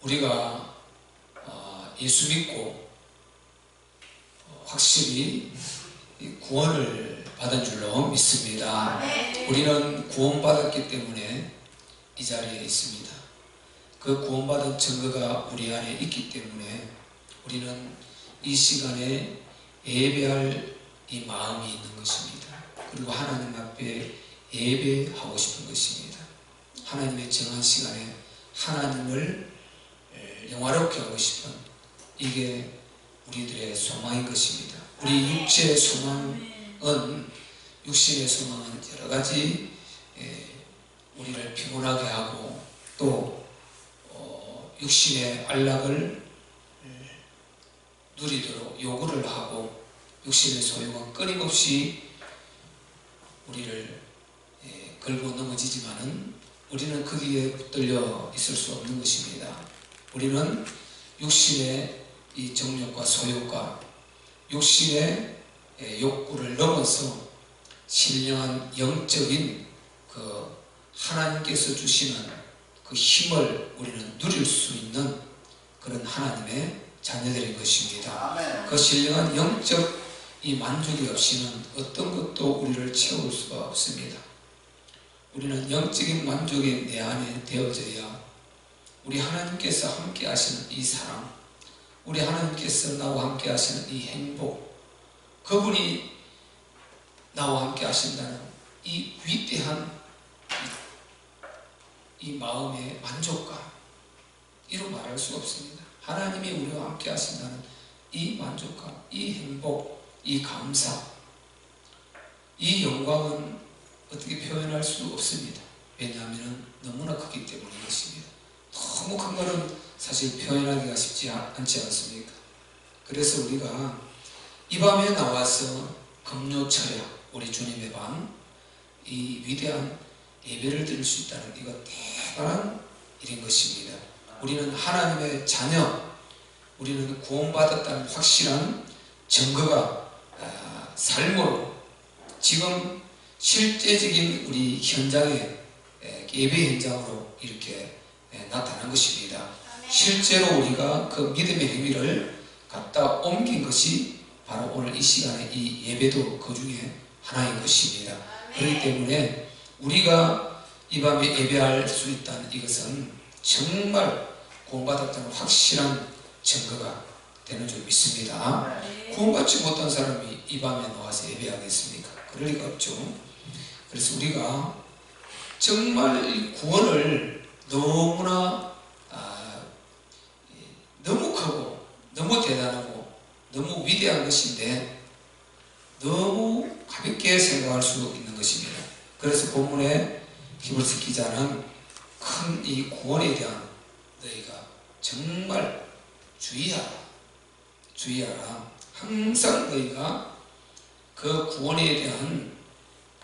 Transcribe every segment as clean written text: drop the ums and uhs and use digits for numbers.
우리가 예수 믿고 확실히 구원을 받은 줄로 믿습니다. 우리는 구원받았기 때문에 이 자리에 있습니다. 그 구원받은 증거가 우리 안에 있기 때문에 우리는 이 시간에 예배할 이 마음이 있는 것입니다. 그리고 하나님 앞에 예배하고 싶은 것입니다. 하나님의 정한 시간에 하나님을 영화롭게 하고 싶은, 이게 우리들의 소망인 것입니다. 우리 육체의 소망은, 육신의 소망은 여러 가지 우리를 피곤하게 하고 또 육신의 안락을 누리도록 요구를 하고, 육신의 소유가 끊임없이 우리를 걸고 넘어지지만은 우리는 거기에 붙들려 있을 수 없는 것입니다. 우리는 육신의 이 정욕과 소욕과 육신의 욕구를 넘어서 신령한 영적인 그 하나님께서 주시는 그 힘을 우리는 누릴 수 있는 그런 하나님의 자녀들인 것입니다. 그 신령한 영적 이 만족이 없이는 어떤 것도 우리를 채울 수가 없습니다. 우리는 영적인 만족이 내 안에 되어져야 우리 하나님께서 함께 하시는 이 사랑, 우리 하나님께서 나와 함께 하시는 이 행복, 그분이 나와 함께 하신다는 이 위대한 이 마음의 만족감, 이루 말할 수가 없습니다. 하나님이 우리와 함께 하신다는 이 만족감, 이 행복, 이 감사, 이 영광은 어떻게 표현할 수 없습니다. 왜냐하면 너무나 크기 때문인 것입니다. 너무 큰 거는 사실 표현하기가 쉽지 않지 않습니까? 그래서 우리가 이 밤에 나와서 금요철야 우리 주님의 밤, 이 위대한 예배를 드릴 수 있다는 이거 대단한 일인 것입니다. 우리는 하나님의 자녀, 우리는 구원받았다는 확실한 증거가 삶으로 지금 실제적인 우리 현장의 예배 현장으로 이렇게 나타난 것입니다. 실제로 우리가 그 믿음의 행위를 갖다 옮긴 것이 바로 오늘 이 시간에 이 예배도 그 중에 하나인 것입니다. 그렇기 때문에 우리가 이 밤에 예배할 수 있다는 이것은 정말 구원받았다는 확실한 증거가 되는 줄 믿습니다. 구원받지 못한 사람이 이 밤에 나와서 예배하겠습니까? 그럴 리가 없죠. 그래서 우리가 정말 이 구원을 너무나 너무 크고 너무 대단하고 너무 위대한 것인데 너무 가볍게 생각할 수 있는 것입니다. 그래서 본문에 히브리서 기자는 큰 이 구원에 대한 너희가 정말 주의하라. 항상 너희가 그 구원에 대한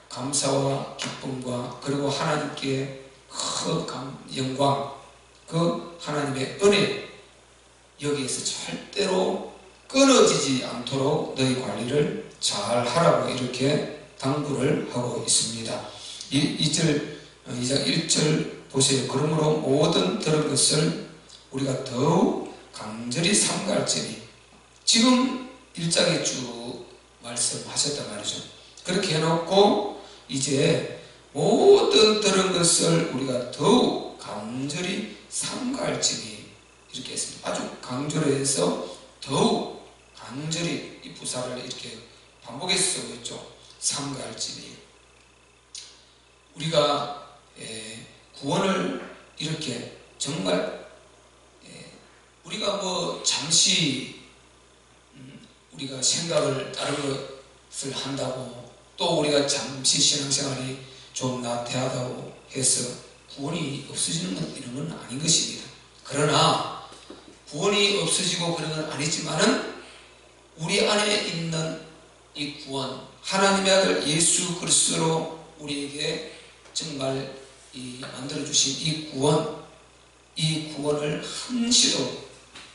감사와 기쁨과 그리고 하나님께 그 영광, 그 하나님의 은혜, 여기에서 절대로 끊어지지 않도록 너희 관리를 잘 하라고 이렇게 당부를 하고 있습니다. 2장 1절 보세요. 그러므로 모든 들은 것을 우리가 더욱 강절히 삼가할지니, 지금 1장에 쭉 말씀하셨단 말이죠. 그렇게 해놓고 이제 모든 들은 것을 우리가 더욱 강절히 삼가할지니 이렇게 했습니다. 아주 강조를 해서 더욱 강절히 이 부사를 이렇게 반복해서 쓰고 있죠. 삼가할지니, 우리가 구원을 이렇게 정말 우리가 뭐 잠시 우리가 생각을 다른 것을 한다고 또 우리가 잠시 신앙생활이 좀 나태하다고 해서 구원이 없어지는 것, 이런 건 아닌 것입니다. 그러나 구원이 없어지고 그런 건 아니지만은 우리 안에 있는 이 구원, 하나님의 아들 예수 그리스도로 우리에게 정말 만들어주신 이 구원을 한시도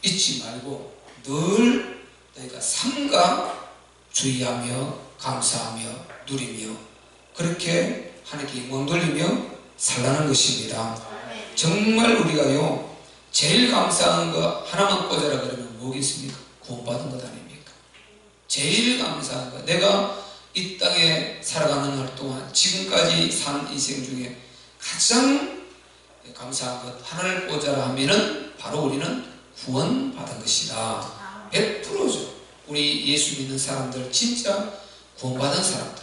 잊지 말고 늘 너희가 삼가 주의하며 감사하며 누리며 그렇게 하나님께 영광 돌리며 살라는 것입니다. 정말 우리가요, 제일 감사한 거 하나만 꽂아라 그러면 뭐겠습니까? 구원받은 것 아닙니까? 제일 감사한 거, 내가 이 땅에 살아가는 날 동안 지금까지 산 인생 중에 가장 감사한 것 하나를 꽂아라 하면은 바로 우리는 구원받은 것이다. 100%죠. 우리 예수 믿는 사람들, 진짜 구원받은 사람들,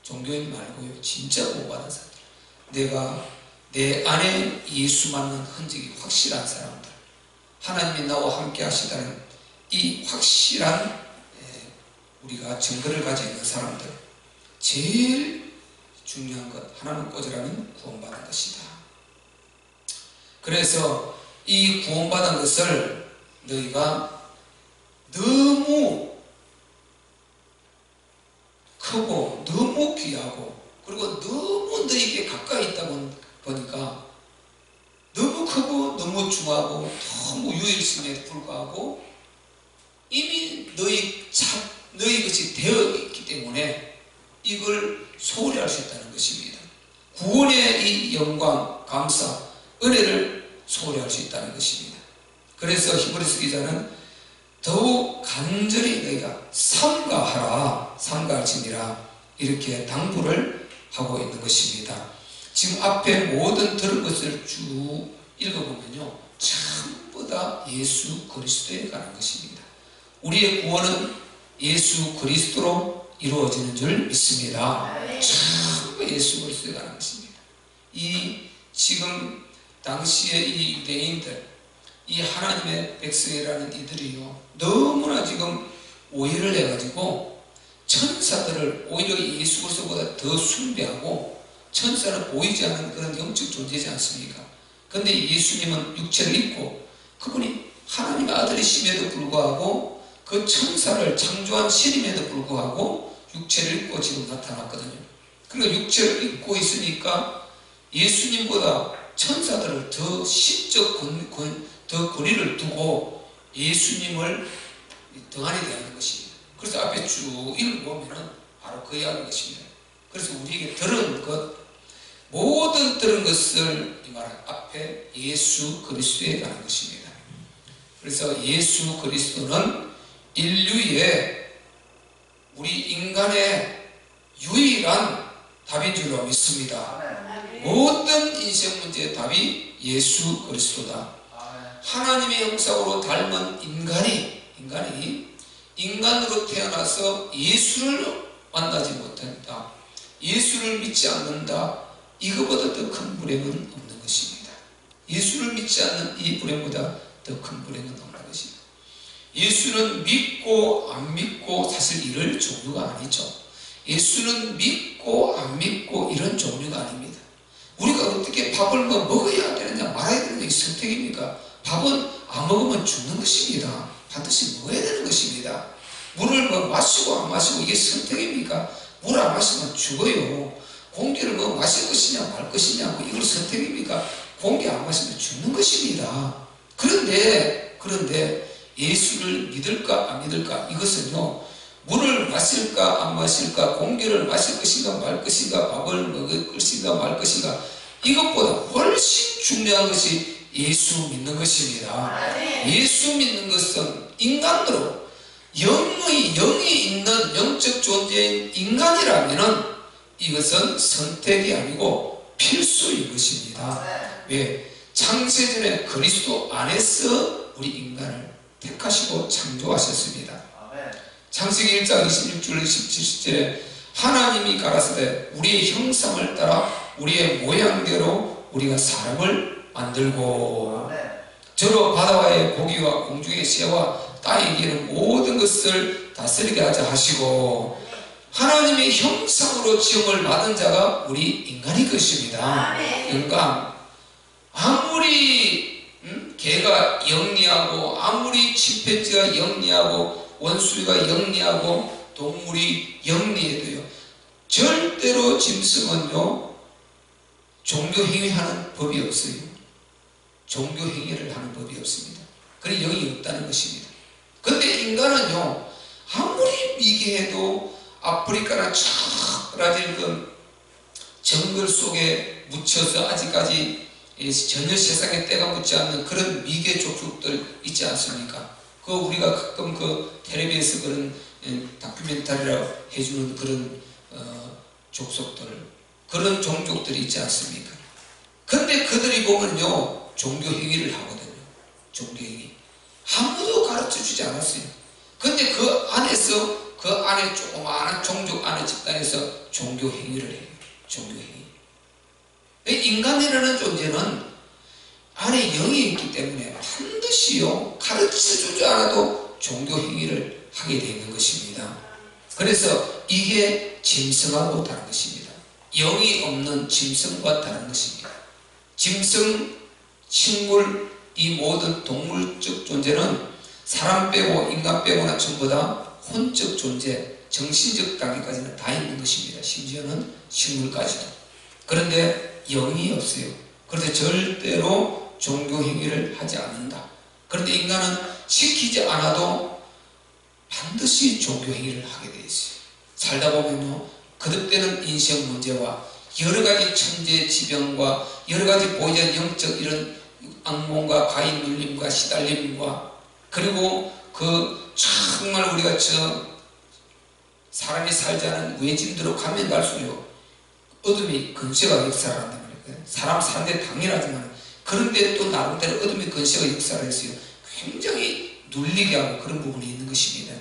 종교인 말고요, 진짜 구원받은 사람들, 내가 내 안에 예수 맞는 흔적이 확실한 사람들, 하나님이 나와 함께 하시다는 이 확실한 우리가 증거를 가지고 있는 사람들, 제일 중요한 것 하나는 꽂으라면 구원받은 것이다. 그래서 이 구원받은 것을 너희가 너무 크고 너무 귀하고 그리고 너무 너희에게 가까이 있다고 보니까 너무 크고 너무 중하고 너무 유일성에 불과하고 이미 너희 것이 되어 있기 때문에 이걸 소홀히 할 수 있다는 것입니다. 구원의 이 영광, 감사, 은혜를 소홀히 할 수 있다는 것입니다. 그래서 히브리서 기자는 더욱 간절히 너희가 삼가하라, 삼가할지니라 이렇게 당부를 하고 있는 것입니다. 지금 앞에 모든 들은 것을 쭉 읽어보면요, 전부 다 예수 그리스도에 관한 것입니다. 우리의 구원은 예수 그리스도로 이루어지는 줄 믿습니다. 전부 예수 그리스도에 관한 것입니다. 이 지금 당시에 이 유대인들, 이 하나님의 백성이라는 이들이요, 너무나 지금 오해를 해가지고 천사들을 오히려 예수 그리스도보다 더 숭배하고, 천사는 보이지 않는 그런 영적 존재지 않습니까? 그런데 예수님은 육체를 입고 그분이 하나님의 아들이심에도 불구하고 그 천사를 창조한 신임에도 불구하고 육체를 입고 지금 나타났거든요. 그러니까 육체를 입고 있으니까 예수님보다 천사들을 더 신적 더 거리를 두고 예수님을 등한히 대하는 것입니다. 그래서 앞에 쭉 읽어보면 바로 그 이야기인 것입니다. 그래서 우리에게 들은 것, 모든 들은 것을 이 말 앞에 예수 그리스도에 관한 것입니다. 그래서 예수 그리스도는 인류의, 우리 인간의 유일한 답인 줄로 믿습니다. 모든 인생 문제의 답이 예수 그리스도다. 하나님의 형상으로 닮은 인간이 인간으로 태어나서 예수를 만나지 못한다, 예수를 믿지 않는다, 이거보다 더 큰 불행은 없는 것입니다. 예수를 믿지 않는 이 불행보다 더 큰 불행은 없는 것입니다. 예수는 믿고 안 믿고 사실 이럴 종류가 아니죠. 예수는 믿고 안 믿고 이런 종류가 아닙니다. 우리가 어떻게 밥을 먹어야 되느냐 말아야 되느냐, 이 선택입니까? 밥은 안 먹으면 죽는 것입니다. 반드시 먹어야 되는 것입니다. 물을 마시고 안 마시고 이게 선택입니까? 물 안 마시면 죽어요. 공기를 마실 것이냐 말 것이냐, 이걸 선택입니까? 공기 안 마시면 죽는 것입니다. 그런데 예수를 믿을까 안 믿을까, 이것은요, 물을 마실까 안 마실까, 공기를 마실 것인가 말 것인가, 밥을 먹을 것인가 말 것인가, 이것보다 훨씬 중요한 것이 예수 믿는 것입니다. 예수 믿는 것은 인간으로 영이 있는 영적 존재인 인간이라면 이것은 선택이 아니고 필수인 것입니다. 왜? 창세전에 그리스도 안에서 우리 인간을 택하시고 창조하셨습니다. 창세기 1장 26절 27절에 하나님이 가라사대 우리의 형상을 따라 우리의 모양대로 우리가 사람을 만들고 저로 바다와의 고기와 공중의 새와 땅에 기는 모든 것을 다스리게 하자 하시고, 하나님의 형상으로 지음을 받은 자가 우리 인간이 것입니다. 인간, 아무리 개가 영리하고 아무리 침팬지가 영리하고 원숭이가 영리하고 동물이 영리해도요, 절대로 짐승은요 종교행위하는 법이 없어요. 종교행위를 하는 법이 없습니다. 그런 영이 없다는 것입니다. 그런데 인간은요, 아무리 미개해도 아프리카나 쫙 브라질 그 정글 속에 묻혀서 아직까지 전혀 세상에 때가 묻지 않는 그런 미개 족속들 있지 않습니까? 그 우리가 가끔 그 텔레비에서 그런 다큐멘터리라고 해주는 그런 족속들, 그런 종족들이 있지 않습니까? 근데 그들이 보면요, 종교 행위를 하거든요. 종교 행위. 아무도 가르쳐 주지 않았어요. 근데 그 안에서, 그 안에 조그마한 종족 안에 집단에서 종교 행위를 해요. 종교 행위. 인간이라는 존재는 안에 영이 있기 때문에 반드시요, 가르쳐 주지 않아도 종교 행위를 하게 되는 것입니다. 그래서 이게 짐승하고 다른 것입니다. 영이 없는 짐승과 다른 것입니다. 짐승, 식물, 이 모든 동물적 존재는 사람 빼고 인간 빼고나 전부 다 혼적 존재, 정신적 단계까지는 다 있는 것입니다. 심지어는 식물까지도. 그런데 영이 없어요. 그런데 절대로 종교 행위를 하지 않는다. 그런데 인간은 시키지 않아도 반드시 종교 행위를 하게 되어 있어요. 살다 보면요, 거듭되는 인생 문제와 여러 가지 천재 지병과 여러 가지 보이지 않는 영적 이런 악몽과 과잉 눌림과 시달림과, 그리고 그 정말 우리가 사람이 살지 않은 외진대로 가면 갈수록 어둠이 근세가 역사를 한단 말이에요. 사람 사는데 당연하지만, 그런데 또 나름대로 어둠의 근세가 역사를 했어요. 굉장히 눌리게 하고 그런 부분이 있는 것입니다.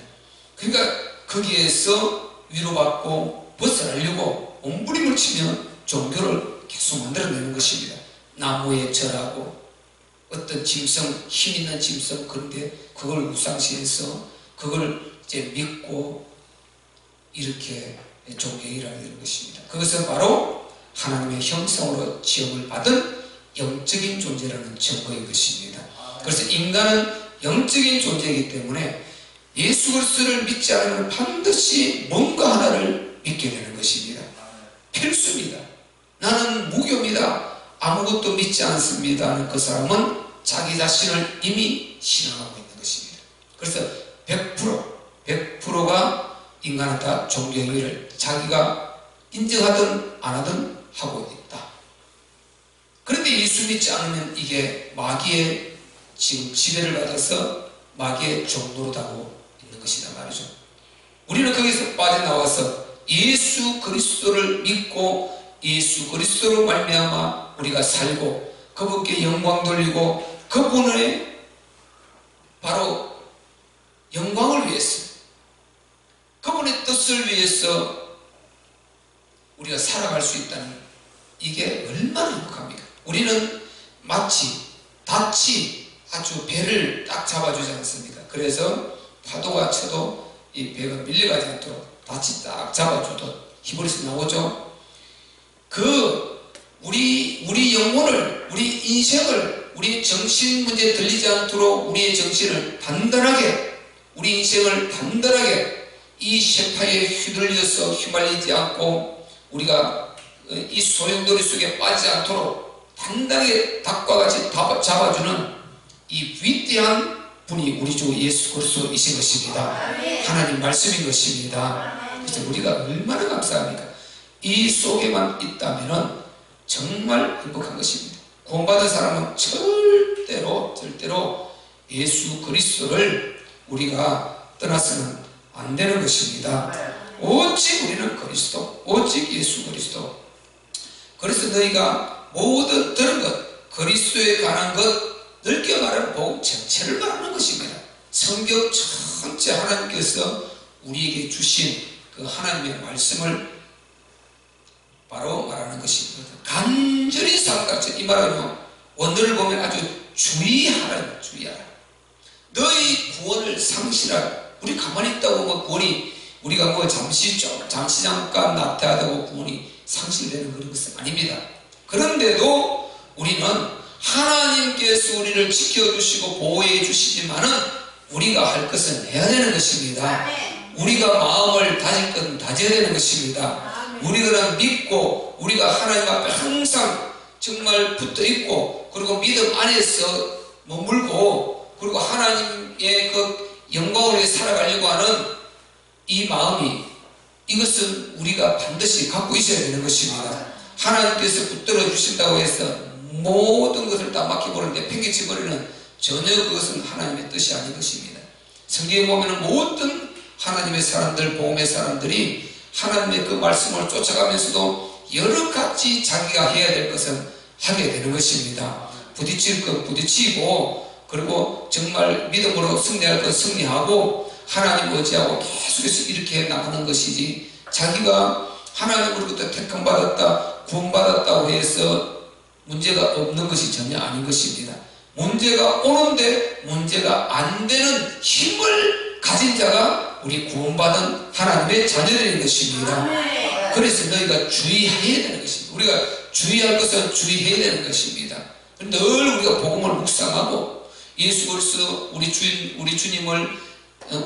그러니까 거기에서 위로받고 벗어나려고 몸부림을 치면 종교를 계속 만들어내는 것입니다. 나무에 절하고 어떤 짐승, 힘 있는 짐승, 그런데 그걸 우상시해서 그걸 이제 믿고 이렇게 종교행위를 하는 것입니다. 그것은 바로 하나님의 형상으로 지음을 받은 영적인 존재라는 증거인 것입니다. 그래서 인간은 영적인 존재이기 때문에 예수 그리스도를 믿지 않으면 반드시 뭔가 하나를 믿게 되는 것입니다. 필수입니다. 나는 무교입니다, 아무것도 믿지 않습니다 하는 그 사람은 자기 자신을 이미 신앙하고 있는 것입니다. 그래서 100%가 인간은 다 종교행위를 자기가 인정하든 안 하든 하고 있다. 그런데 예수 믿지 않으면 이게 마귀의 지금 지배를 받아서 마귀의 종노릇하고 있는 것이다 말이죠. 우리는 거기서 빠져나와서 예수 그리스도를 믿고 예수 그리스도로 말미암아 우리가 살고 그분께 영광 돌리고 그분의 바로 영광을 위해서, 그분의 뜻을 위해서 우리가 살아갈 수 있다는, 이게 얼마나 행복합니까? 우리는 마치 닻이 아주 배를 딱 잡아주지 않습니까? 그래서 파도가 쳐도 이 배가 밀려가지 않도록 닻이 딱 잡아주듯 히브리서 나오죠. 우리 영혼을, 우리 인생을, 우리 정신 문제에 들리지 않도록 우리의 정신을 단단하게, 우리 인생을 단단하게 이 세파에 휘둘려서 휘말리지 않고 우리가 이 소용돌이 속에 빠지지 않도록 단단하게 닭과 같이 잡아주는 이 위대한 분이 우리 주 예수 그리스도이신 것입니다. 하나님 말씀인 것입니다. 그래서 우리가 얼마나 감사합니까? 이 속에만 있다면 정말 행복한 것입니다. 구원받은 사람은 절대로 예수 그리스도를 우리가 떠나서는 안 되는 것입니다. 오직 우리는 그리스도, 오직 예수 그리스도. 그래서 너희가 모든 들은 것, 그리스도에 관한 것, 넓게 말하는 복음 전체를 말하는 것입니다. 성경 전체 하나님께서 우리에게 주신 그 하나님의 말씀을 바로 말하는 것입니다. 간절히 생각하죠. 이 말은요, 원어를 보면 아주 주의하라. 너희 구원을 상실하라. 우리 가만히 있다고 뭐 구원이, 우리가 뭐 잠시 잠깐 낙태하다고 구원이 상실되는 그런 것은 아닙니다. 그런데도 우리는 하나님께서 우리를 지켜주시고 보호해 주시지만은 우리가 할 것은 해야 되는 것입니다. 우리가 마음을 다질 것은 다져야 되는 것입니다. 우리가 믿고 우리가 하나님 앞에 항상 정말 붙어 있고, 그리고 믿음 안에서 머물고, 그리고 하나님의 그 영광을 위해 살아가려고 하는 이 마음이, 이것은 우리가 반드시 갖고 있어야 되는 것입니다. 하나님께서 붙들어 주신다고 해서 모든 것을 다 맡겨버리는데 팽개쳐버리는 전혀 그것은 하나님의 뜻이 아닌 것입니다. 성경에 보면 모든 하나님의 사람들, 복음의 사람들이 하나님의 그 말씀을 쫓아가면서도 여러 가지 자기가 해야 될 것은 하게 되는 것입니다. 부딪힐 것 부딪히고, 그리고 정말 믿음으로 승리할 것 승리하고, 하나님 의지하고 계속해서 이렇게 나가는 것이지, 자기가 하나님으로부터 택함받았다, 구원받았다고 해서 문제가 없는 것이 전혀 아닌 것입니다. 문제가 오는데 문제가 안 되는 힘을 가진 자가 우리 구원받은 하나님의 자녀들인 것입니다. 그래서 너희가 주의해야 되는 것입니다. 우리가 주의할 것은 주의해야 되는 것입니다. 늘 우리가 복음을 묵상하고 예수 그리스도 우리 주님을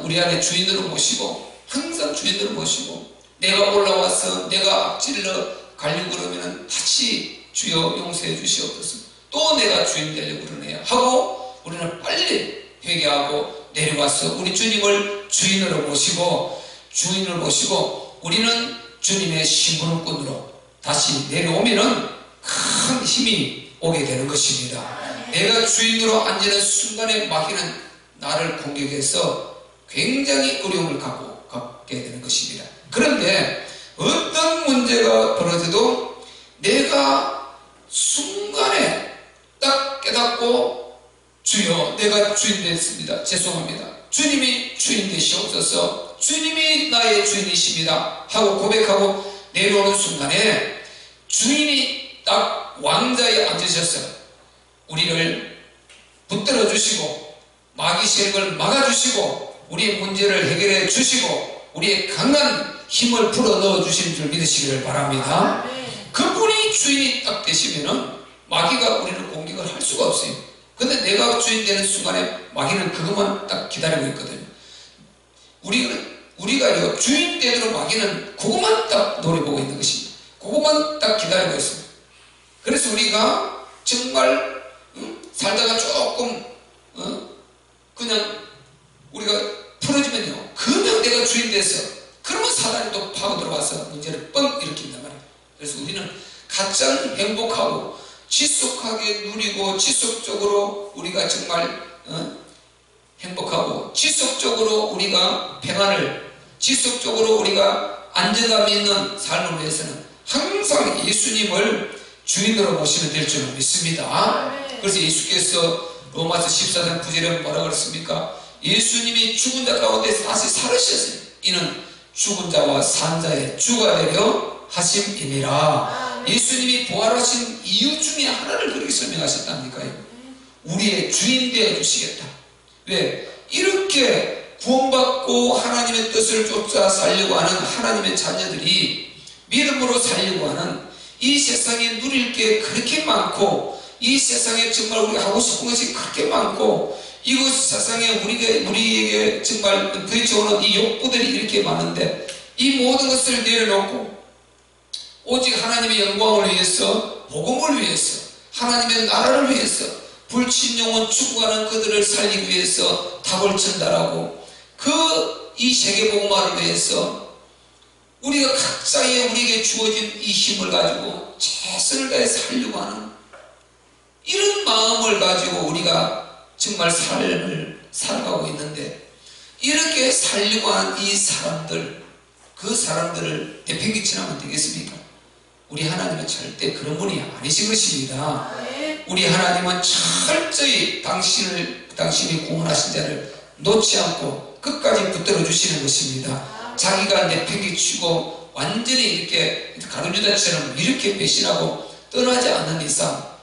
우리 안에 주인으로 모시고, 항상 주인으로 모시고, 내가 올라와서 내가 앞질러 가려고 그러면 다시 주여 용서해 주시옵소서, 또 내가 주인 되려고 그러네요 하고 우리는 빨리 회개하고 내려와서 우리 주님을 주인으로 모시고, 주인을 모시고 우리는 주님의 심부름꾼으로 다시 내려오면은 큰 힘이 오게 되는 것입니다. 내가 주인으로 앉는 순간에 마귀는 나를 공격해서 굉장히 어려움을 갖게 되는 것입니다. 그런데 어떤 문제가 벌어져도 내가 순간에 딱 깨닫고, 주여 내가 주인 됐습니다, 죄송합니다, 주님이 주인 되시옵소서, 주님이 나의 주인이십니다 하고 고백하고 내려오는 순간에 주인이 딱 왕자에 앉으셔서 우리를 붙들어 주시고 마귀 세력을 막아주시고 우리의 문제를 해결해 주시고 우리의 강한 힘을 불어 넣어 주시는 줄 믿으시기를 바랍니다. 그분이 주인이 딱 되시면은 마귀가 우리를 공격을 할 수가 없어요. 근데 내가 주인 되는 순간에 마귀는 그것만 딱 기다리고 있거든요. 우리가 주인 되도록 마귀는 그것만 딱 노려보고 있는 것입니다. 그것만 딱 기다리고 있습니다. 그래서 우리가 정말 살다가 조금 그냥 우리가 풀어지면요, 그냥 내가 주인 돼서, 그러면 사단이 또 파고 들어와서 문제를 뻥 일으킨단 말이에요. 그래서 우리는 가장 행복하고 지속하게 누리고 지속적으로 우리가 정말 행복하고 지속적으로 우리가 평안을, 지속적으로 우리가 안정감 있는 삶을 위해서는 항상 예수님을 주인으로 모시면 될 줄 믿습니다. 그래서 예수께서 로마서 14장 9절에 뭐라고 그랬습니까? 예수님이 죽은 자 가운데 다시 살으셨어요. 이는 죽은 자와 산 자의 주가 되려 하심이니라. 예수님이 부활하신 이유 중에 하나를 그렇게 설명하셨다니까요. 우리의 주인 되어 주시겠다. 왜? 이렇게 구원받고 하나님의 뜻을 쫓아 살려고 하는 하나님의 자녀들이 믿음으로 살려고 하는, 이 세상에 누릴 게 그렇게 많고, 이 세상에 정말 우리가 하고 싶은 것이 그렇게 많고, 이곳 세상에 우리에게 정말 부딪혀오는 이 욕구들이 이렇게 많은데, 이 모든 것을 내려놓고 오직 하나님의 영광을 위해서, 복음을 위해서, 하나님의 나라를 위해서, 불친영혼 죽어가는 그들을 살리기 위해서 답을 전달하고, 이 세계복음화를 위해서 우리가 각자의 우리에게 주어진 이 힘을 가지고 최선을 다해 살려고 하는 이런 마음을 가지고 우리가 정말 삶을 살아가고 있는데, 이렇게 살려고 하는 이 사람들, 그 사람들을 내팽개치면 되겠습니까? 우리 하나님은 절대 그런 분이 아니신 것입니다. 우리 하나님은 철저히 당신이 구원하신 자를 놓지 않고 끝까지 붙들어 주시는 것입니다. 자기가 내팽개치고 완전히 이렇게 가룟유다처럼 이렇게 배신하고 떠나지 않는 이상,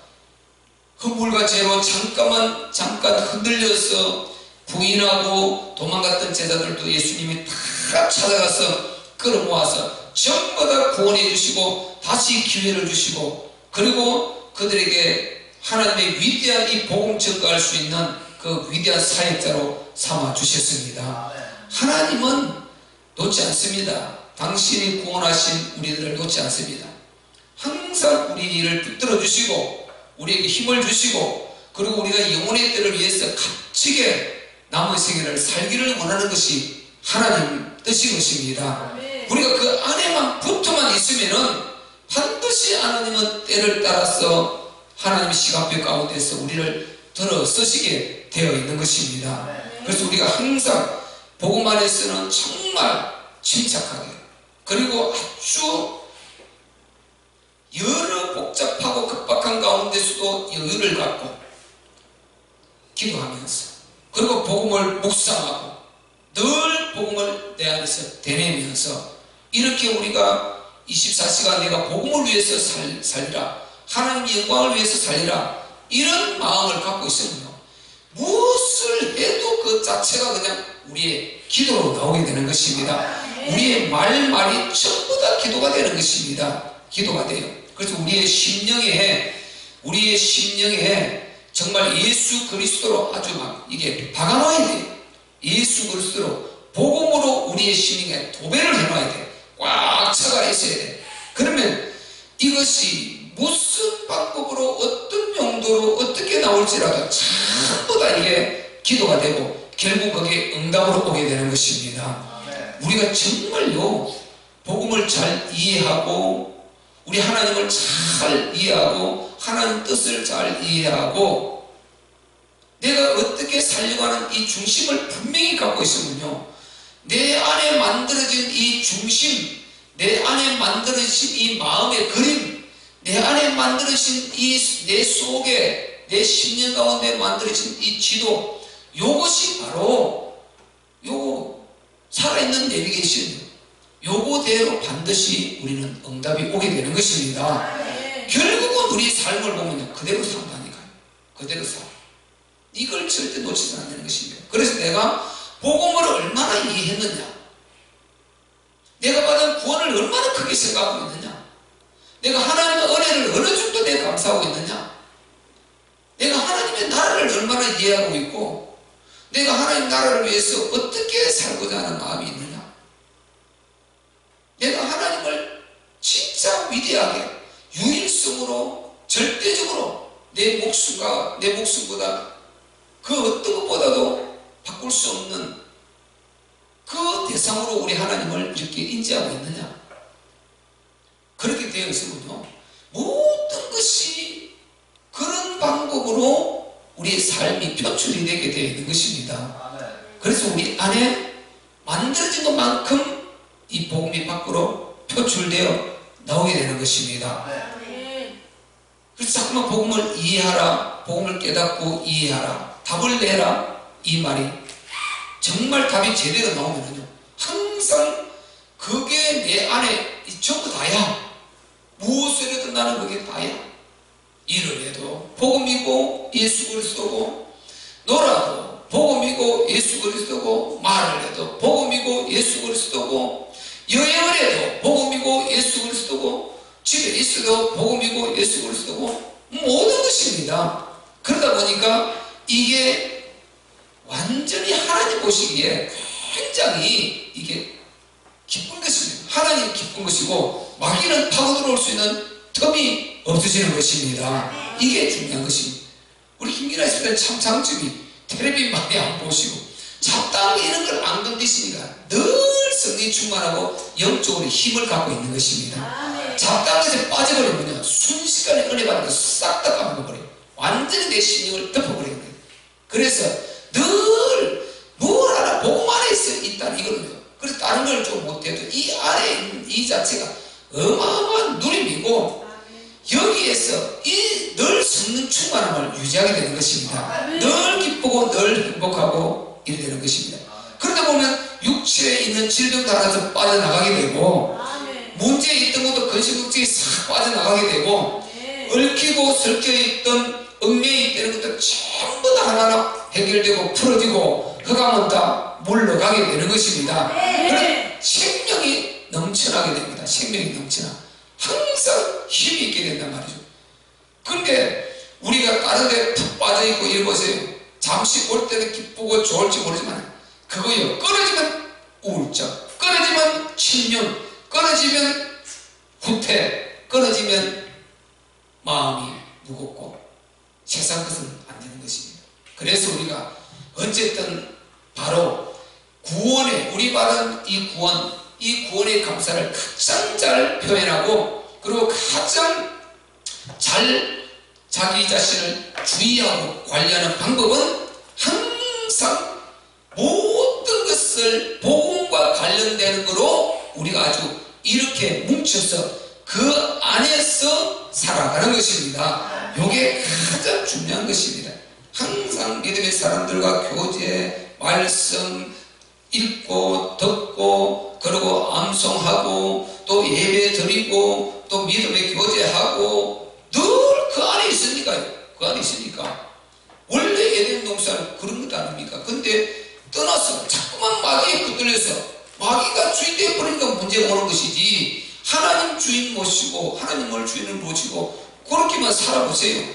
흠물과 죄로 잠깐 흔들려서 부인하고 도망갔던 제자들도 예수님이 다 찾아가서 끌어모아서 전부 다 구원해 주시고 다시 기회를 주시고, 그리고 그들에게 하나님의 위대한 이 복음 전가할 수 있는 그 위대한 사역자로 삼아 주셨습니다. 하나님은 놓지 않습니다. 당신이 구원하신 우리들을 놓지 않습니다. 항상 우리를 붙들어 주시고 우리에게 힘을 주시고, 그리고 우리가 영혼의 때를 위해서 값지게 남은 세계를 살기를 원하는 것이 하나님 뜻인 것입니다. 우리가 그 안에만 붙어만 있으면은 반드시 하나님은 때를 따라서 하나님의 시간표 가운데서 우리를 들어 쓰시게 되어 있는 것입니다. 그래서 우리가 항상 복음 안에서는 정말 침착하게, 그리고 아주 여러 복잡하고 급박한 가운데서도 여유를 갖고 기도하면서, 그리고 복음을 묵상하고 늘 복음을 내 안에서 되뇌면서, 이렇게 우리가 24시간 내가 복음을 위해서 살리라, 하나님의 영광을 위해서 살리라, 이런 마음을 갖고 있으면요, 무엇을 해도 그 자체가 그냥 우리의 기도로 나오게 되는 것입니다. 우리의 말이 전부 다 기도가 되는 것입니다. 기도가 돼요. 그래서 우리의 심령에 정말 예수 그리스도로 아주 막 이게 박아놔야 돼요. 예수 그리스도로 복음으로 우리의 심령에 도배를 해놔야 돼요. 꽉 차가 있어야 돼요. 그러면 이것이 무슨 방법으로 어떤 용도로 어떻게 나올지라도 전부 다 이게 기도가 되고 결국 거기에 응답으로 오게 되는 것입니다. 우리가 정말요 복음을 잘 이해하고 우리 하나님을 잘 이해하고 하나님 뜻을 잘 이해하고 내가 어떻게 살려고 하는 이 중심을 분명히 갖고 있으면요, 내 안에 만들어진 이 중심, 내 안에 만들어진 이 마음의 그림, 내 안에 만들어진 이 내 속에 내 심령 가운데 만들어진 이 지도, 요것이 바로 요거 살아있는 내비게이션, 요거대로 반드시 우리는 응답이 오게 되는 것입니다. 결국은 우리 삶을 보면 그대로 산다니까요. 그대로 살아. 이걸 절대 놓치지 않는 것입니다. 그래서 내가 복음을 얼마나 이해했느냐, 내가 받은 구원을 얼마나 크게 생각하고 있느냐, 내가 하나님의 은혜를 어느 정도 내가 감사하고 있느냐, 내가 하나님의 나라를 얼마나 이해하고 있고 내가 하나님 나라를 위해서 어떻게 살고자 하는 마음이 있느냐, 내가 하나님을 진짜 위대하게 유일성으로 절대적으로 내 목숨보다 그 어떤 것보다도 바꿀 수 없는 그 대상으로 우리 하나님을 이렇게 인지하고 있느냐. 그렇게 되어 있으면요, 모든 것이 그런 방법으로 우리의 삶이 표출이 되게 되어 있는 것입니다. 그래서 우리 안에 만들어진 것만큼 이 복음이 밖으로 표출되어 나오게 되는 것입니다. 그래서 자꾸만 복음을 이해하라, 복음을 깨닫고 이해하라, 답을 내라, 이 말이 정말 답이 제대로 나오면요, 항상 그게 내 안에 전부 다야. 무엇을 해도 나는 그게 다야. 일을 해도 복음이고 예수 그리스도고, 놀아도 복음이고 예수 그리스도고, 말을 해도 복음이고 예수 그리스도고, 여행을 해도 복음이고 예수 그리스도고, 집에 있어도 복음이고 예수 그리스도고, 모든 것입니다. 그러다 보니까 이게 완전히 하나님 보시기에 굉장히 이게 기쁜 것입니다. 하나님 기쁜 것이고 마귀는 파고 들어올 수 있는 틈이 없어지는 것입니다. 이게 중요한 것입니다. 우리 김기라 씨는 참 장점이 텔레비 많이 안 보시고 잡다하게 이런 걸 안 건드시니까 늘 성령 충만하고 영적으로 힘을 갖고 있는 것입니다. 잡다하게 빠져버리면 순식간에 은혜 받는 거 싹 다 까먹어버려요. 완전히 내 신령을 덮어버리는 거예요. 그래서 늘 뭘 하나 복음 안에 있다 이거는요. 그래서 다른 걸 좀 못해도 이 안에 있는 이 자체가 어마어마한 누림이고, 여기에서 이 늘 성령 충만함을 유지하게 되는 것입니다. 늘 기쁘고 늘 행복하고 이래 되는 것입니다. 그러다 보면 육체에 있는 질병 하나도 빠져나가게 되고, 문제에 있던 것도 근심걱정이 싹 빠져나가게 되고, 얽히고 설켜있던 얽매에 있던 것도 전부 다 하나하나 해결되고 풀어지고 흑암은 다 물러가게 되는 것입니다. 그럼 생명이 넘쳐나게 됩니다. 생명이 넘쳐나 항상 힘이 있게 된단 말이죠. 그런데 우리가 다른 데 푹 빠져있고 이러보세요. 잠시 볼 때는 기쁘고 좋을지 모르지만 그거요, 끊어지면 우울증, 끊어지면 침륜, 끊어지면 후퇴, 끊어지면 마음이 무겁고 세상 것은 안 되는 것입니다. 그래서 우리가 어쨌든 바로 구원에, 우리 받은 이 구원의 감사를 가장 잘 표현하고, 그리고 가장 잘 자기 자신을 주의하고 관리하는 방법은 항상 모든 것을 복음과 관련되는 거로 우리가 아주 이렇게 뭉쳐서 그 안에서 살아가는 것입니다. 이게 가장 중요한 것입니다. 항상 믿음의 사람들과 교제, 말씀 읽고 듣고 그리고 암송하고 또 예배 드리고 또 믿음의 교제하고 늘 그 안에 있으니까요. 그 안에 있으니까 원래 에덴 동산은 그런 것 아닙니까? 근데 떠나서 자꾸만 마귀에 붙들려서 마귀가 주인 되어버리니까 문제가 오는 것이지, 하나님 주인 모시고 하나님을 주인을 모시고 그렇게만 살아보세요.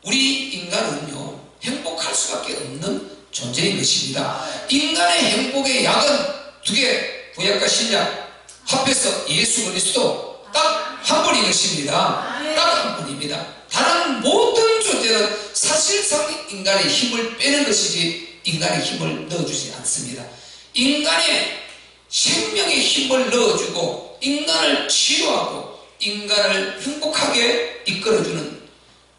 우리 인간은요 행복할 수밖에 없는 존재인 것입니다. 인간의 행복의 약은 두 개, 구약과 신약 합해서 예수 그리스도 딱 한 분인 것입니다. 딱 한 분입니다. 다른 모든 존재는 사실상 인간의 힘을 빼는 것이지 인간의 힘을 넣어주지 않습니다. 인간의 생명의 힘을 넣어주고 인간을 치유하고 인간을 행복하게 이끌어주는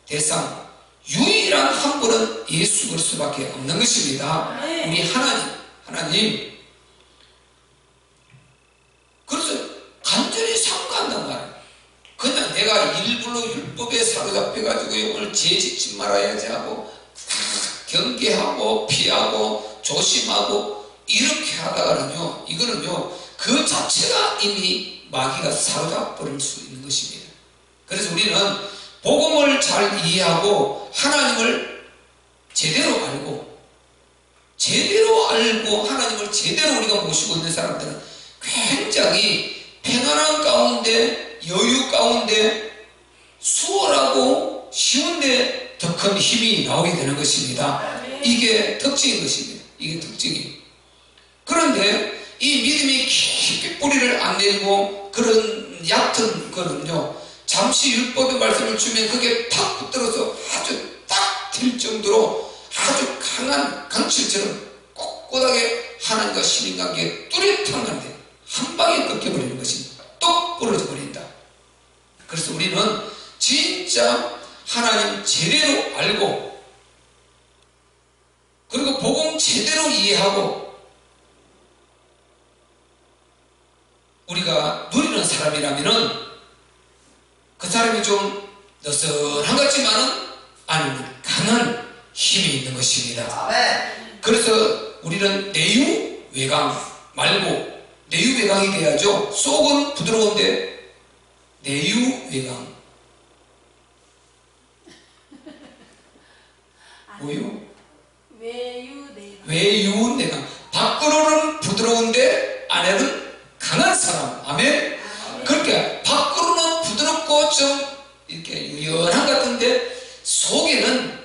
대상 유일한 한 분은 예수 그리스도밖에 없는 것입니다. 우리 하나님 그래서 간절히 삼가한단 말이에요. 그냥 내가 일부러 율법에 사로잡혀가지고 오늘 죄 짓지 말아야지 하고 경계하고 피하고 조심하고 이렇게 하다가는요, 이거는요 그 자체가 이미 마귀가 사로잡아버릴 수 있는 것입니다. 그래서 우리는 복음을 잘 이해하고 하나님을 제대로 알고 하나님을 제대로 우리가 모시고 있는 사람들은 굉장히 평안한 가운데, 여유 가운데 수월하고 쉬운데 더 큰 힘이 나오게 되는 것입니다. 이게 특징인 것입니다. 이게 특징이에요. 그런데 이 믿음이 깊이 뿌리를 안 내리고 그런 얕은 거는요, 잠시 율법의 말씀을 주면 그게 탁 붙들어서 아주 딱 튈 정도로 아주 강한 강칠처럼 꼿꼿하게 하나님과 시민관계에 뚜렷한 건데 한 방에 꺾여버리는 것입니다. 똑 부러져 버린다. 그래서 우리는 진짜 하나님 제대로 알고 그리고 복음 제대로 이해하고 우리가 누리는 사람이라면은 그 사람이 좀 느슨한 것 같지만은 아니면 강한 힘이 있는 것입니다. 그래서 우리는 내유 외강 말고 내유 외강이 돼야죠. 속은 부드러운데 내유 외강 뭐요? 외유 내강. 밖으로는 부드러운데 안에는 강한 사람. 아멘. 그러니까 밖으로는 부드럽고 좀 이렇게 유연한 것 같은데 속에는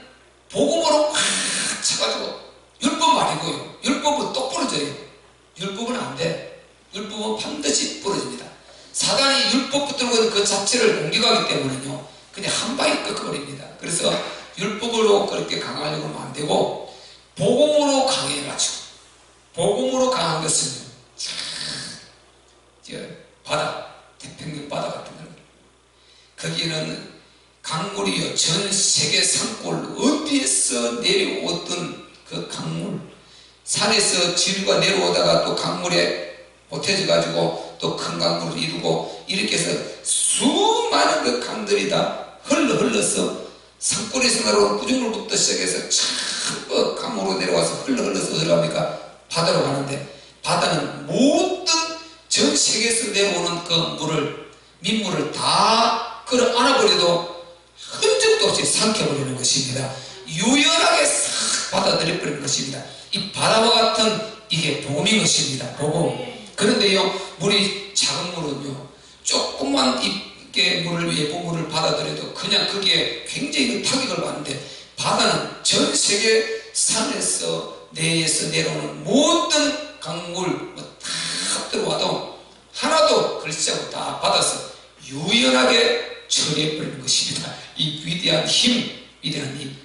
복음으로 확 차가지고, 율법 말이고요. 율법은 똑 부러져요. 율법은 안 돼. 율법은 반드시 부러집니다. 사단이 율법 붙들고 그 자체를 공격하기 때문에요 그냥 한 방에 꺾어버립니다. 그래서 율법으로 그렇게 강하려고 하면 안 되고 복음으로 강해가지고, 복음으로 강한 것은 바다, 태평양 바다 같은 거, 거기는 강물이요 전 세계 산골 어디에서 내려오던 그 강물, 산에서 지류가 내려오다가 또 강물에 보태져 가지고 또 큰 강물을 이루고 이렇게 해서 수많은 그 강들이 다 흘러서 산골에서 나오는 구중물부터 시작해서 참 강으로 내려와서 흘러서 어디로 갑니까? 바다로 가는데, 바다는 모든 전 세계에서 내려오는 그 물을, 민물을 다 끌어 안아버려도 흔적도 없이 삼켜버리는 것입니다. 유연하게 싹 받아들여버리는 것입니다. 이 바다와 같은 이게 복음인 것입니다. 복음. 그런데요, 물이 작은 물은요, 조금만 이렇게 물을, 예쁜 물을 받아들여도 그냥 거기에 굉장히 타격을 받는데, 바다는 전 세계 산에서 내에서 내려오는 모든 강물 다 들어와도 하나도 걸리지 않고 다 받아서 유연하게 처리해버리는 것입니다. 이 위대한 힘,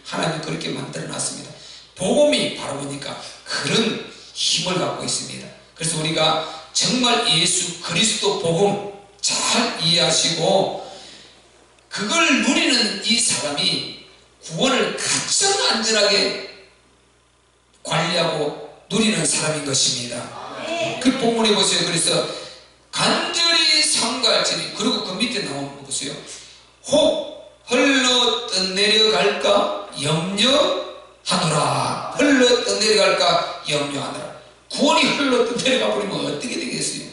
하나님이 그렇게 만들어놨습니다. 복음이 바로 보니까 그런 힘을 갖고 있습니다. 그래서 우리가 정말 예수 그리스도 복음 잘 이해하시고 그걸 누리는 이 사람이 구원을 가장 안전하게 관리하고 누리는 사람인 것입니다. 그 본문에 보세요. 그래서 간절히 삼가할지니, 그리고 그 밑에 나오는 거 보세요. 혹 흘러 떠내려갈까 염려하노라. 흘러 떠내려갈까 염려하노라. 구원이 흘러 떠내려가 버리면 어떻게 되겠어요?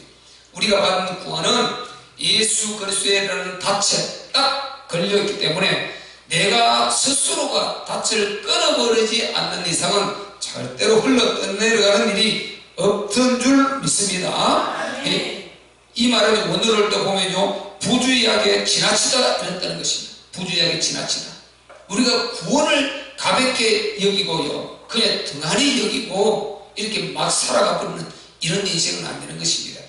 우리가 받은 구원은 예수 그리스도라는 닻에 딱 걸려있기 때문에 내가 스스로가 닻을 끊어버리지 않는 이상은 절대로 흘러 떠내려가는 일이 없던 줄 믿습니다. 이 말은 원어를 또 보면요, 부주의하게 지나치다 이랬다는 것입니다. 부주의하게 지나치다. 우리가 구원을 가볍게 여기고요, 그냥 등한히 여기고 이렇게 막 살아가 버리는 이런 인생은 안 되는 것입니다.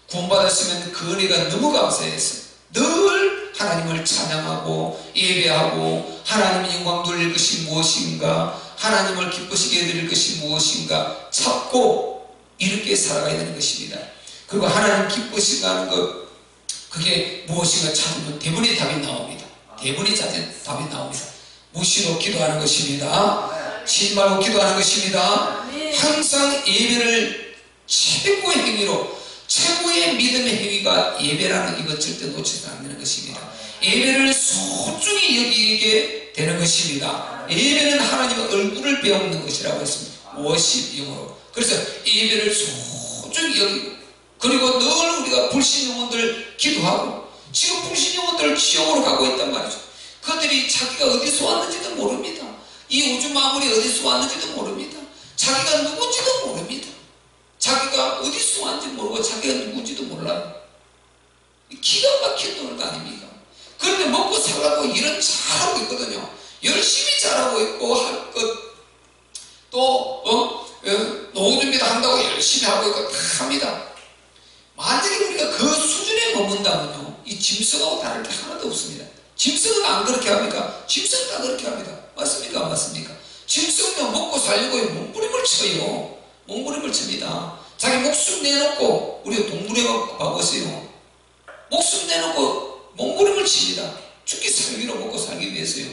구원받았으면 그 은혜가 너무 감사해서 늘 하나님을 찬양하고 예배하고 하나님의 영광 돌릴 것이 무엇인가, 하나님을 기쁘시게 해드릴 것이 무엇인가 찾고 이렇게 살아가야 되는 것입니다. 그리고 하나님 기쁘시게 하는 것, 그게 무엇인가 찾으면 대부분의 답이 나옵니다. 대부분의 답이 나옵니다. 무시로 기도하는 것입니다. 쉬지 말고 기도하는 것입니다. 항상 예배를 최고의 행위로, 최고의 믿음의 행위가 예배라는 이것 절대 놓치지 않는 것입니다. 예배를 소중히 여기게 되는 것입니다. 예배는 하나님의 얼굴을 배우는 것이라고 했습니다. 워십 영어로. 그래서 예배를 소중히 여기고, 그리고 늘 우리가 불신 영혼들 기도하고, 지금 불신 영혼들 지옥으로 가고 있단 말이죠. 그들이 자기가 어디서 왔는지도 모릅니다. 이 우주 만물이 어디서 왔는지도 모릅니다. 자기가 누군지도 모릅니다. 자기가 어디서 왔는지 모르고 자기가 누군지도 몰라요. 기가 막힌 노릇 아닙니까? 그런데 먹고 살라고 일은 잘하고 있거든요. 열심히 잘하고 있고, 할 것 또 노후 준비도 한다고 열심히 하고 있고 다 합니다. 만약에 우리가 그 수준에 머문다면요, 이 짐승하고 다를 게 하나도 없습니다. 짐승은 안 그렇게 합니까? 짐승은 다 그렇게 합니다. 맞습니까? 안 맞습니까? 짐승은 먹고 살려고 몸부림을 쳐요. 몸부림을 칩니다. 자기 목숨 내놓고, 우리가 동물에 가보세요. 목숨 내놓고 몸부림을 칩니다. 죽기 살기로 먹고 살기 위해서요.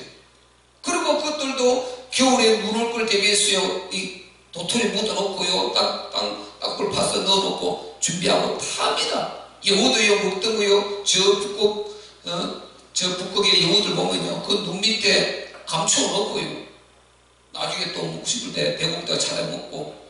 그리고 그것들도 겨울에 눈 올 걸 대비해서요, 이 도토리 묻어놓고요, 땅굴 파서 넣어놓고 준비하고 다 합니다. 여우도요, 먹던 거요, 저 북극의 여우들 보면요, 그 눈 밑에 감춰놓고요, 나중에 또 먹고 싶을 때 배고플 때 찾아 먹고,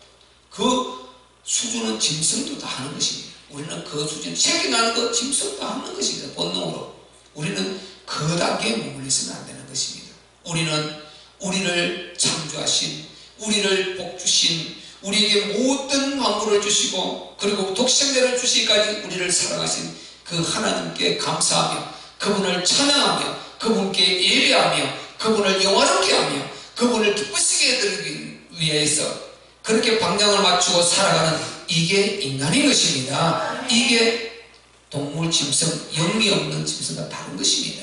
그 수준은 짐승도 다 하는 것입니다. 우리는 그 수준, 새끼 나는 거 짐승도 다 하는 것입니다. 본능으로. 우리는 그 단계에 머물러서는 안 되는 것입니다. 우리는 우리를 창조하신, 우리를 복주신, 우리에게 모든 만물을 주시고, 그리고 독생자를 주시기까지 우리를 사랑하신 그 하나님께 감사하며, 그분을 찬양하며, 그분께 예배하며, 그분을 영화롭게 하며, 그분을 기쁘시게 해드리기 위해서 그렇게 방향을 맞추고 살아가는, 이게 인간인 것입니다. 이게 동물, 짐승, 영리 없는 짐승과 다른 것입니다.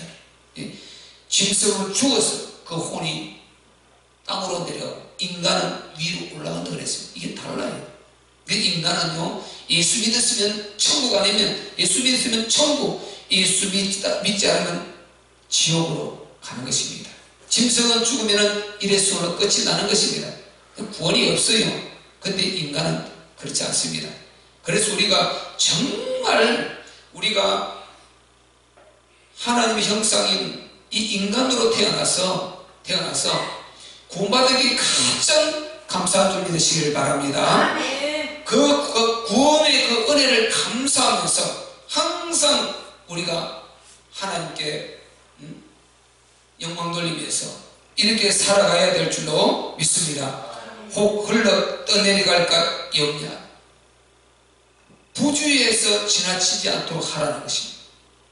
짐승은 죽어서 그 혼이 땅으로 내려, 인간은 위로 올라간다 그랬어요. 이게 달라요. 인간은요, 예수 믿었으면 천국 아니면, 예수 믿었으면 천국, 예수 믿지 않으면 지옥으로 가는 것입니다. 짐승은 죽으면 이래서는 끝이 나는 것입니다. 구원이 없어요. 근데 인간은 그렇지 않습니다. 그래서 우리가 정말, 우리가 하나님의 형상인 이 인간으로 태어나서 구원받기 가장 감사한 줄 믿으시길 바랍니다. 그 구원의 그 은혜를 감사하면서 항상 우리가 하나님께 영광 돌리면서 이렇게 살아가야 될 줄로 믿습니다. 혹 흘러 떠내려갈까 염려, 부주의에서 지나치지 않도록 하라는 것입니다.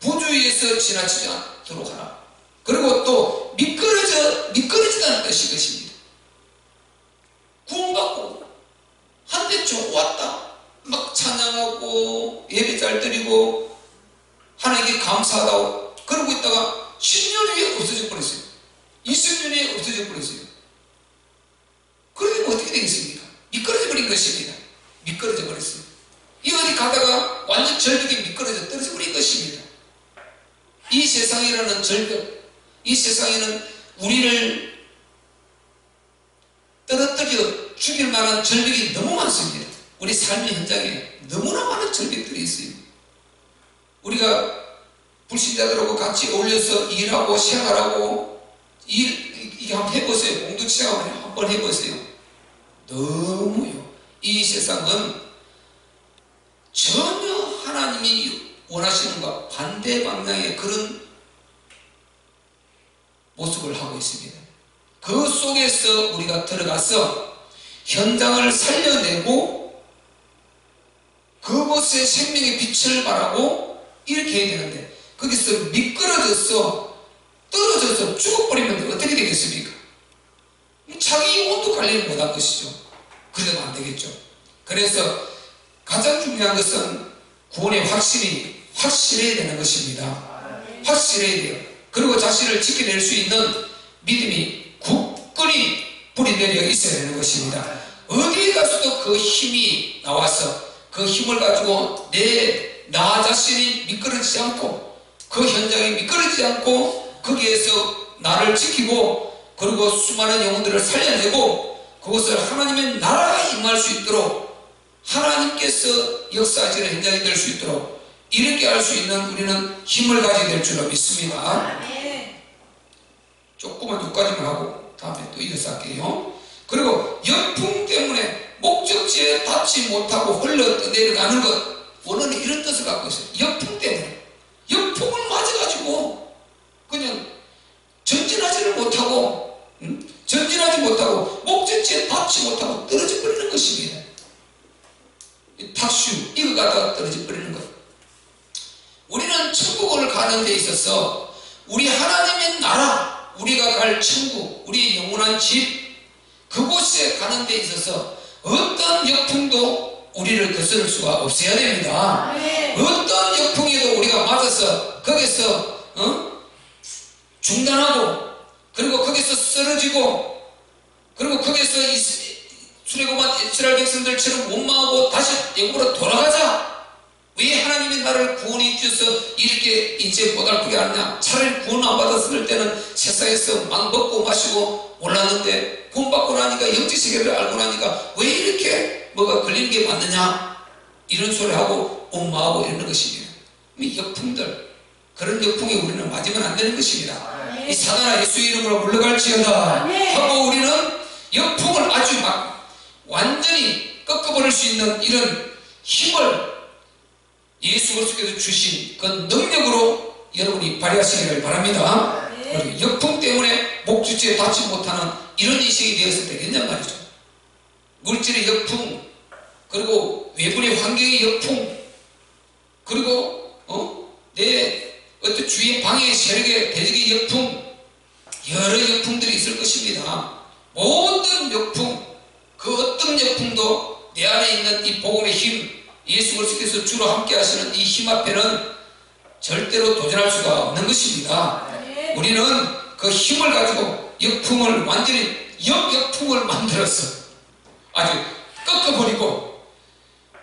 부주의에서 지나치지 않도록 하라. 그리고 또 미끄러지다는 뜻이 것입니다. 구원받고 한때 좋았다, 막 찬양하고 예배 잘 드리고 하나님께 감사하다고 그러고 있다가 10년 후에 없어져 버렸어요. 20년에 없어져 버렸어요. 그러면 어떻게 되겠습니까? 미끄러져 버린 것입니다. 미끄러져 버렸어요. 이 어디 가다가 완전 절벽에 미끄러져 떨어져 버린 것입니다. 이 세상이라는 절벽, 이 세상에는 우리를 떨어뜨려 죽일 만한 절벽이 너무 많습니다. 우리 삶의 현장에 너무나 많은 절벽들이 있어요. 우리가 불신자들하고 같이 어울려서 일하고 생활하고 이게 한번 해보세요. 공동 체험을 한번 해보세요. 너무요. 이 세상은 전혀 하나님이 원하시는 것과 반대 방향의 그런 모습을 하고 있습니다. 그 속에서 우리가 들어가서 현장을 살려내고 그곳에 생명의 빛을 발하고 이렇게 해야 되는데, 거기서 미끄러져서 떨어져서 죽어버리면 어떻게 되겠습니까? 자기 온도 관리를 못할 것이죠. 그러면 안 되겠죠. 그래서 가장 중요한 것은 구원의 확신이 확실해야 되는 것입니다. 확실해야 돼요. 그리고 자신을 지켜낼 수 있는 믿음이 굳건히 뿌리 내려 있어야 되는 것입니다. 어디에 가서도 그 힘이 나와서 그 힘을 가지고 나 자신이 미끄러지지 않고, 그 현장에 미끄러지지 않고 거기에서 나를 지키고, 그리고 수많은 영혼들을 살려내고 그것을 하나님의 나라가 임할 수 있도록, 하나님께서 역사하시는 현장이 될 수 있도록 이렇게 할 수 있는 우리는 힘을 가지게 될 줄로 믿습니다. 조금만 6가지만 하고 다음에 또 이어서 할게요. 그리고 역풍 때문에 목적지에 닿지 못하고 흘러 내려가는 것, 원어는 이런 뜻을 갖고 있어요. 역풍 때문에, 역풍을 맞아가지고 그냥 전진하지를 못하고, 전진하지 못하고 목적지에 닿지 못하고 떨어져 버리는 것입니다. 탁슈 이거 갖다가 떨어져 버리는 것. 우리는 천국을 가는 데 있어서 우리 하나님의 나라, 우리가 갈 천국, 우리의 영원한 집, 그곳에 가는 데 있어서 어떤 역풍도 우리를 거스를 수가 없어야 됩니다. 어떤 역풍에도 우리가 맞아서 거기서 중단하고, 그리고 거기서 쓰러지고, 그리고 거기서 출애굽한 이스라엘 백성들처럼 원망하고 다시 영으로 돌아가자. 왜 하나님이 나를 구원해 주셔서 이렇게 이제 못알쁘게 하느냐? 차라리 구원 안 받았을 때는 세상에서 막 먹고 마시고 몰랐는데 구원 받고 나니까 영적 세계를 알고 나니까 왜 이렇게 뭐가 걸리는 게 맞느냐? 이런 소리 하고 원망하고 이러는 것입니다. 이 역풍들, 그런 역풍에 우리는 맞으면 안 되는 것입니다. 이 사단아 예수의 이름으로 물러갈지어다 하고 우리는 역풍을 아주 막 완전히 꺾어버릴 수 있는 이런 힘을 예수 그리스도께서 주신 그 능력으로 여러분이 발휘하시기를 바랍니다. 그리고 역풍 때문에 목적지에 닿지 못하는 이런 인식이 되었을 때 된단 말이죠. 물질의 역풍, 그리고 외부의 환경의 역풍, 그리고 내 어떤 주위 방해 세력의 대적의 역풍, 여러 역풍들이 있을 것입니다. 모든 역풍, 그 어떤 역풍도 내 안에 있는 이 복음의 힘, 예수 그리스도께서 주로 함께 하시는 이 힘 앞에는 절대로 도전할 수가 없는 것입니다. 우리는 그 힘을 가지고 역풍을 완전히 역풍을 만들어서 아주 꺾어버리고,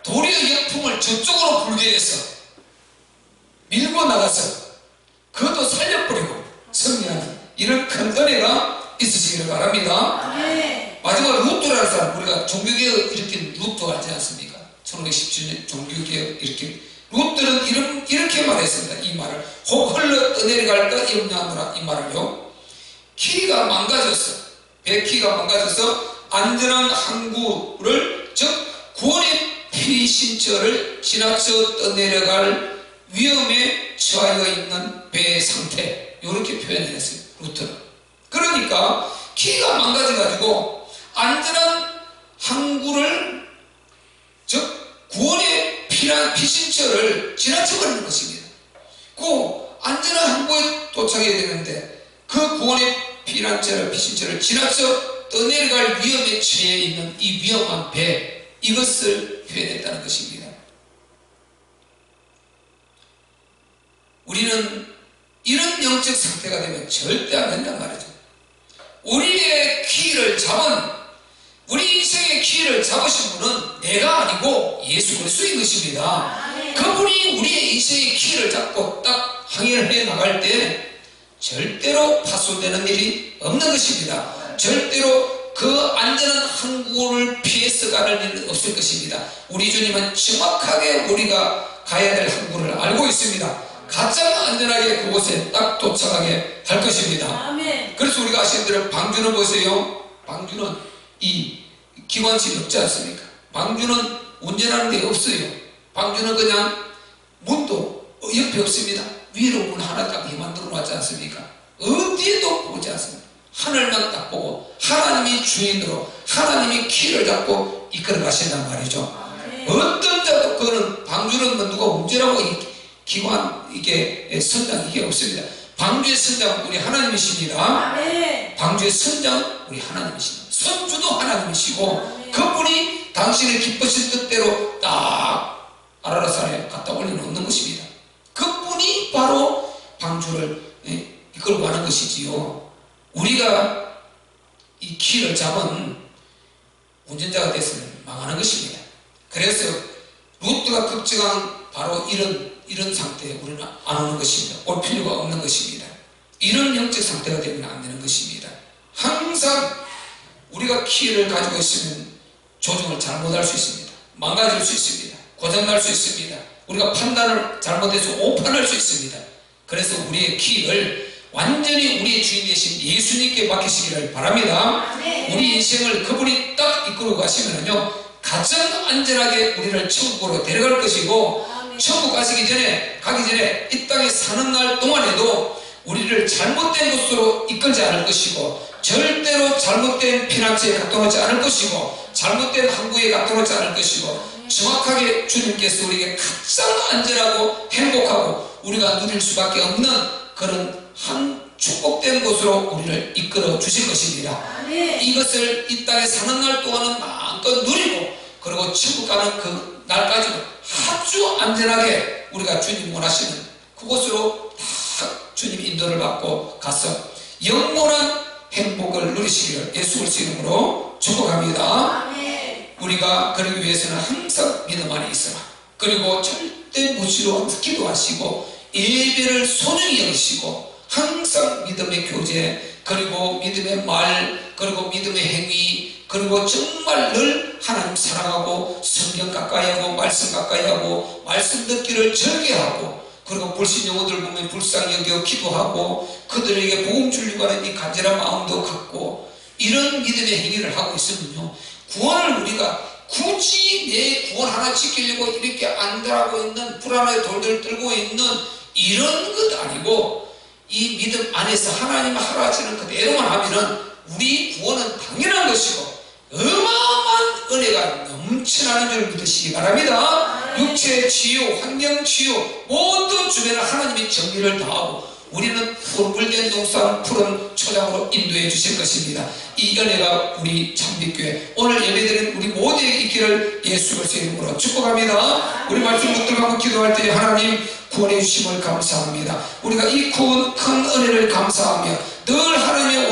도리어 역풍을 저쪽으로 불게 해서 밀고 나가서 그것도 살려버리고 승리하는 이런 큰 은혜가 있으시기를 바랍니다. 마지막 루트라는 사람, 우리가 종교개혁 일으킨 루트 알지 않습니까? 1917년 종교개혁 일으킨 루트는 이렇게 말했습니다. 이 말을 혹 흘러 떠내려갈까 염려하노라, 이 말을요. 키가 망가졌어, 배 키가 망가져서 안전한 항구를, 즉 구원의 피신처를 지나쳐 떠내려갈 위험에 처하여 있는 배의 상태, 이렇게 표현을 했어요. 루트는. 그러니까 키가 망가져가지고 안전한 항구를, 즉 구원의 피신처를 지나쳐버리는 것입니다. 그 안전한 항구에 도착해야 되는데 그 구원의 피신처를 지나쳐 떠내려갈 위험에 처해 있는 이 위험한 배, 이것을 표현했다는 것입니다. 우리는 이런 영적 상태가 되면 절대 안 된단 말이죠. 우리의 키를 잡은, 우리 인생의 키를 잡으신 분은 내가 아니고 예수 그리스도인 것입니다. 그분이 우리의 인생의 키를 잡고 딱 항해를 해 나갈 때 절대로 파손되는 일이 없는 것입니다. 절대로 그 안전한 항구를 피해서 가는 일은 없을 것입니다. 우리 주님은 정확하게 우리가 가야 될 항구를 알고 있습니다. 가장 안전하게 그곳에 딱 도착하게 할 것입니다. 아멘. 그래서 우리가 아시는 대로 방주는 보세요. 방주는 이 기관실이 없지 않습니까? 방주는 운전하는 데 없어요. 방주는 그냥 문도 옆에 없습니다. 위로 문 하나 딱 만들어 놨지 않습니까? 어디에도 보지 않습니다. 하늘만 딱 보고 하나님이 주인으로 하나님이 키를 잡고 이끌어 가신단 말이죠. 어떤 자도 그거는 방주는 뭐 누가 운전하고 기관 이게 선장 이게 없습니다. 방주의 선장 우리 하나님이십니다. 방주의 선장 우리 하나님이십니다. 선주도 하나님이시고 그분이 당신의 기쁘신 뜻대로 딱 아라라산에 갖다 올려놓는 것입니다. 그분이 바로 방주를 이끌고 가는 것이지요. 우리가 이 키를 잡은 운전자가 됐으면 망하는 것입니다. 그래서 루트가 걱정한 바로 이런 상태에 우리는 안 오는 것입니다. 올 필요가 없는 것입니다. 이런 영적 상태가 되면 안 되는 것입니다. 항상 우리가 키를 가지고 있으면 조종을 잘못할 수 있습니다. 망가질 수 있습니다. 고장날 수 있습니다. 우리가 판단을 잘못해서 오판할 수 있습니다. 그래서 우리의 키를 완전히 우리의 주인 되신 예수님께 맡기시기를 바랍니다. 우리 인생을 그분이 딱 이끌어 가시면요 가장 안전하게 우리를 천국으로 데려갈 것이고 천국 가기 전에 이 땅에 사는 날 동안에도 우리를 잘못된 곳으로 이끌지 않을 것이고 절대로 잘못된 피난처에 갖다 놓지 않을 것이고 잘못된 항구에 갖다 놓지 않을 것이고 정확하게 주님께서 우리에게 가장 안전하고 행복하고 우리가 누릴 수밖에 없는 그런 한 축복된 곳으로 우리를 이끌어 주실 것입니다. 이것을 이 땅에 사는 날 동안은 마음껏 누리고 그리고 천국 가는 그 날까지도 아주 안전하게 우리가 주님 원하시는 그곳으로 다 주님 인도를 받고 가서 영원한 행복을 누리시기를 예수 그리스도 이름으로 축복합니다. 우리가 그러기 위해서는 항상 믿음 안에 있어라. 그리고 절대 무시로 항상 기도하시고 예배를 소중히 여기시고 항상 믿음의 교제 그리고 믿음의 말 그리고 믿음의 행위 그리고 정말 늘 하나님 사랑하고 성경 가까이 하고 말씀 가까이 하고 말씀 듣기를 절개하고 그리고 불신 영혼들 보면 불쌍히 여겨 기도하고 그들에게 복음 주려고 하는 이 간절한 마음도 갖고 이런 믿음의 행위를 하고 있으면요 구원을 우리가 굳이 내 구원 하나 지키려고 이렇게 안달하고 있는 불안하게 돌들 들고 있는 이런 것 아니고 이 믿음 안에서 하나님 하라 하시는 그대로만 하면은 우리 구원은 당연한 것이고 어마어마한 은혜가 넘쳐나는 줄 믿으시기 바랍니다. 육체 치유, 환경 치유 모든 주변에 하나님이 정리를 다하고 우리는 물된 동산 푸른 초장으로 인도해 주실 것입니다. 이 은혜가 우리 참빛교회 오늘 예배드린 우리 모두에게 있기를 예수 그리스도 이름으로 축복합니다. 우리 말씀 붙들고 기도할 때 하나님 구원해 주심을 감사합니다. 우리가 이 큰 은혜를 감사하며 늘 하나님의